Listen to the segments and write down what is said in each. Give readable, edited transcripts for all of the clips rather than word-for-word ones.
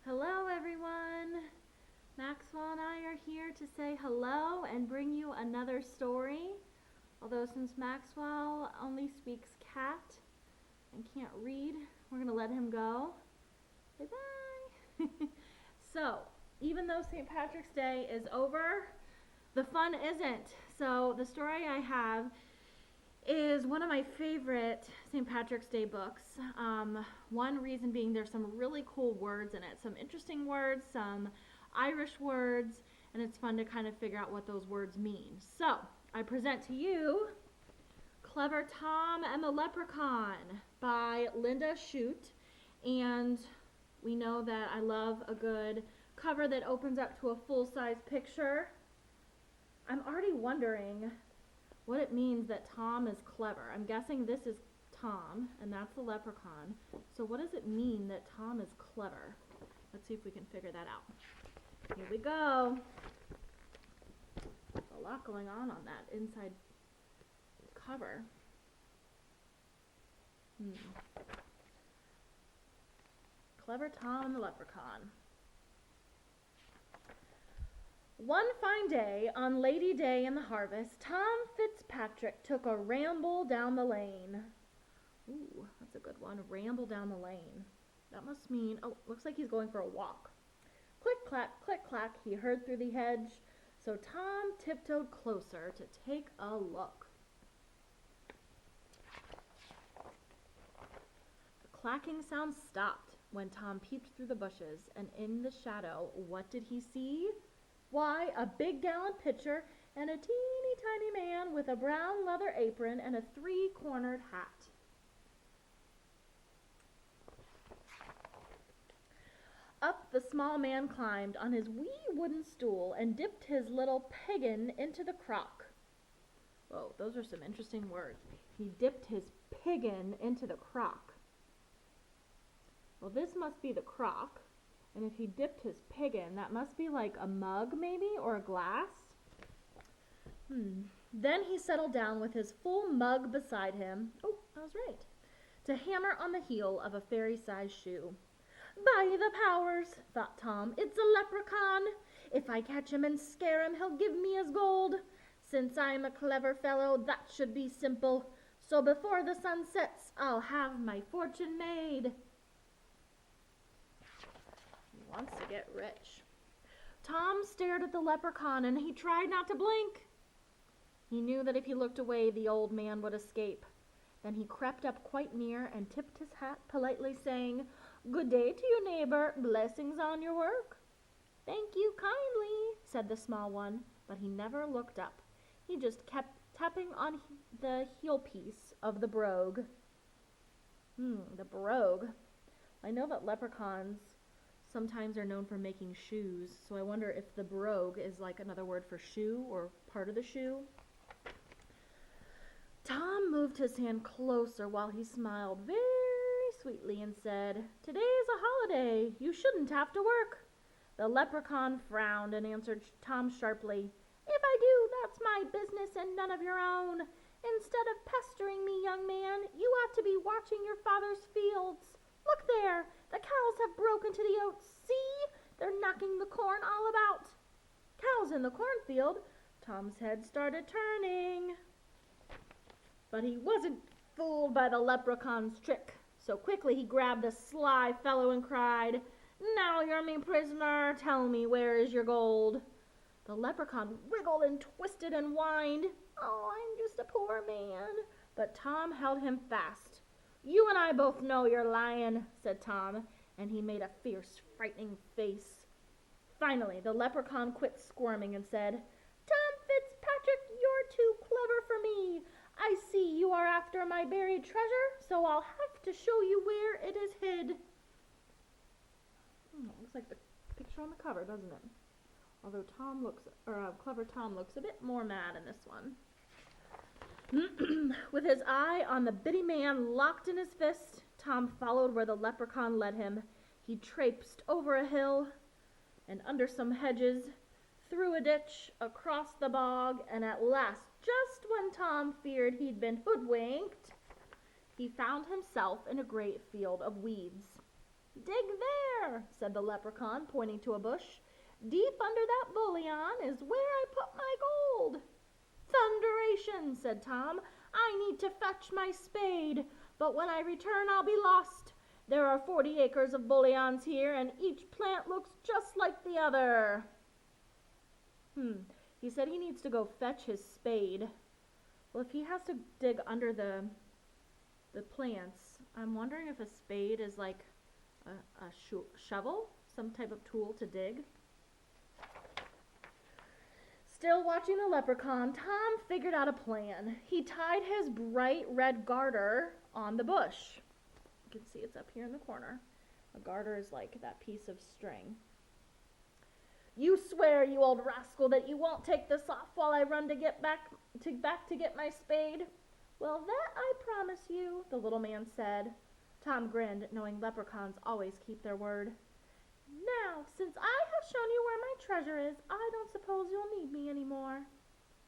Hello everyone! Maxwell and I are here to say hello and bring you another story. Although since Maxwell only speaks cat and can't read, we're going to let him go. Say bye! So, even though St. Patrick's Day is over, the fun isn't. So the story I have is one of my favorite St. Patrick's Day books. One reason being there's some really cool words in it, some interesting words, some Irish words, and it's fun to kind of figure out what those words mean. So, I present to you Clever Tom and the Leprechaun by Linda Shute. And we know that I love a good cover that opens up to a full-size picture. I'm already wondering what it means that Tom is clever. I'm guessing this is Tom, and that's the leprechaun. So what does it mean that Tom is clever? Let's see if we can figure that out. Here we go. There's a lot going on that inside cover. Clever Tom and the Leprechaun. One fine day, on Lady Day in the harvest, Tom Fitzpatrick took a ramble down the lane. Ooh, that's a good one. Ramble down the lane. That must mean, looks like he's going for a walk. Click, clack, he heard through the hedge, so Tom tiptoed closer to take a look. The clacking sound stopped when Tom peeped through the bushes, and in the shadow, what did he see? Why, a big gallon pitcher and a teeny tiny man with a brown leather apron and a three-cornered hat. Up the small man climbed on his wee wooden stool and dipped his little piggin into the crock. Whoa, those are some interesting words. He dipped his piggin into the crock. Well, this must be the crock. And if he dipped his pig in, that must be like a mug maybe, or a glass. Then he settled down with his full mug beside him. Oh, I was right. To hammer on the heel of a fairy-sized shoe. By the powers, thought Tom, it's a leprechaun. If I catch him and scare him, he'll give me his gold. Since I'm a clever fellow, that should be simple. So before the sun sets, I'll have my fortune made. Wants to get rich. Tom stared at the leprechaun and he tried not to blink. He knew that if he looked away, the old man would escape. Then he crept up quite near and tipped his hat, politely saying, "Good day to you, neighbor. Blessings on your work." "Thank you kindly," said the small one, but he never looked up. He just kept tapping on the heel piece of the brogue. The brogue. I know that leprechauns sometimes are known for making shoes, so I wonder if the brogue is like another word for shoe or part of the shoe. Tom moved his hand closer while he smiled very sweetly and said, "Today is a holiday. You shouldn't have to work." The leprechaun frowned and answered Tom sharply, "If I do, that's my business and none of your own. Instead of pestering me, young man, you ought to be watching your father's fields. Look there, the cows have broken to the oats. See, they're knocking the corn all about." Cows in the cornfield? Tom's head started turning. But he wasn't fooled by the leprechaun's trick. So quickly he grabbed the sly fellow and cried, "Now you're my prisoner. Tell me, where is your gold?" The leprechaun wriggled and twisted and whined. "Oh, I'm just a poor man." But Tom held him fast. "You and I both know you're lying," said Tom, and he made a fierce, frightening face. Finally, the leprechaun quit squirming and said, "Tom Fitzpatrick, you're too clever for me. I see you are after my buried treasure, so I'll have to show you where it is hid." Looks like the picture on the cover, doesn't it? Although Clever Tom looks a bit more mad in this one. With his eye on the bitty man locked in his fist, Tom followed where the leprechaun led him. He traipsed over a hill and under some hedges, through a ditch, across the bog, and at last, just when Tom feared he'd been hoodwinked, he found himself in a great field of weeds. Dig there, said the leprechaun, pointing to a bush. Deep under that bullion is where I put my gold. Thunderation, said Tom. I need to fetch my spade, but when I return I'll be lost. There are 40 acres of bullions here, and each plant looks just like the other. He said he needs to go fetch his spade. Well, if he has to dig under the plants, I'm wondering if a spade is like a shovel, some type of tool to dig. Still watching the leprechaun, Tom figured out a plan. He tied his bright red garter on the bush. You can see it's up here in the corner. A garter is like that piece of string. You swear, you old rascal, that you won't take this off while I run to get back to get my spade? Well, that I promise you, the little man said. Tom grinned, knowing leprechauns always keep their word. Now, since I have shown you where my treasure is, I don't suppose you'll need me anymore.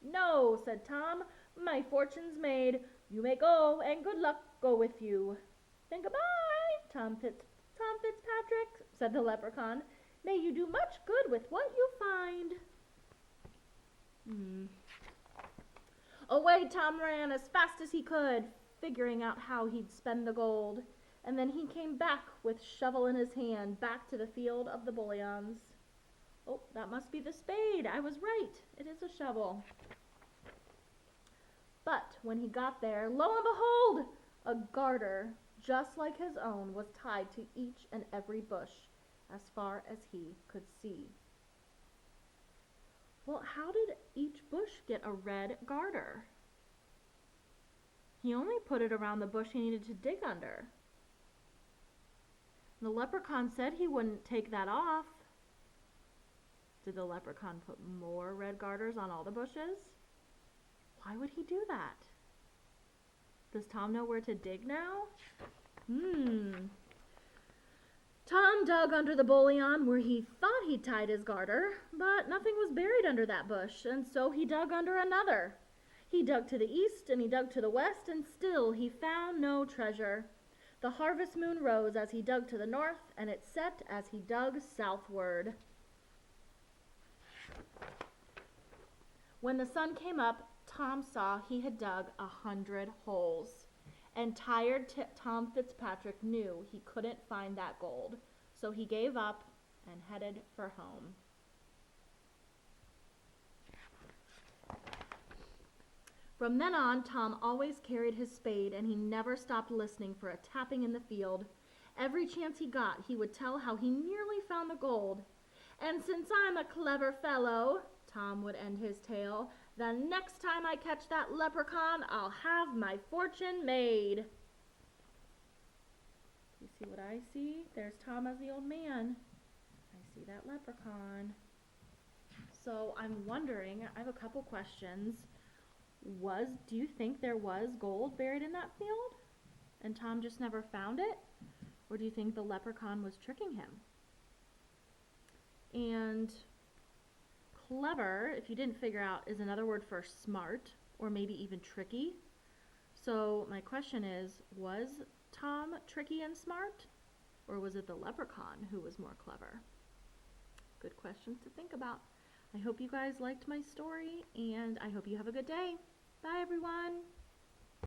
No, said Tom, my fortune's made. You may go, and good luck go with you. Then goodbye, Tom Fitzpatrick, said the leprechaun. May you do much good with what you find. Away Tom ran as fast as he could, figuring out how he'd spend the gold. And then he came back with shovel in his hand, back to the field of the bullions. Oh, that must be the spade. I was right. It is a shovel. But when he got there, lo and behold, a garter, just like his own, was tied to each and every bush, as far as he could see. Well, how did each bush get a red garter? He only put it around the bush he needed to dig under. The leprechaun said he wouldn't take that off. Did the leprechaun put more red garters on all the bushes? Why would he do that? Does Tom know where to dig now? Tom dug under the bullion where he thought he'd tied his garter, but nothing was buried under that bush, and so he dug under another. He dug to the east and he dug to the west, and still he found no treasure. The harvest moon rose as he dug to the north, and it set as he dug southward. When the sun came up, Tom saw he had dug 100 holes. And tired Tom Fitzpatrick knew he couldn't find that gold, so he gave up and headed for home. From then on, Tom always carried his spade, and he never stopped listening for a tapping in the field. Every chance he got, he would tell how he nearly found the gold. And since I'm a clever fellow, Tom would end his tale, the next time I catch that leprechaun, I'll have my fortune made. You see what I see? There's Tom as the old man. I see that leprechaun. So I'm wondering, I have a couple questions. Do you think there was gold buried in that field? And Tom just never found it? Or do you think the leprechaun was tricking him? And clever, if you didn't figure out, is another word for smart, or maybe even tricky. So my question is, was Tom tricky and smart, or was it the leprechaun who was more clever? Good questions to think about. I hope you guys liked my story, and I hope you have a good day. Bye, everyone.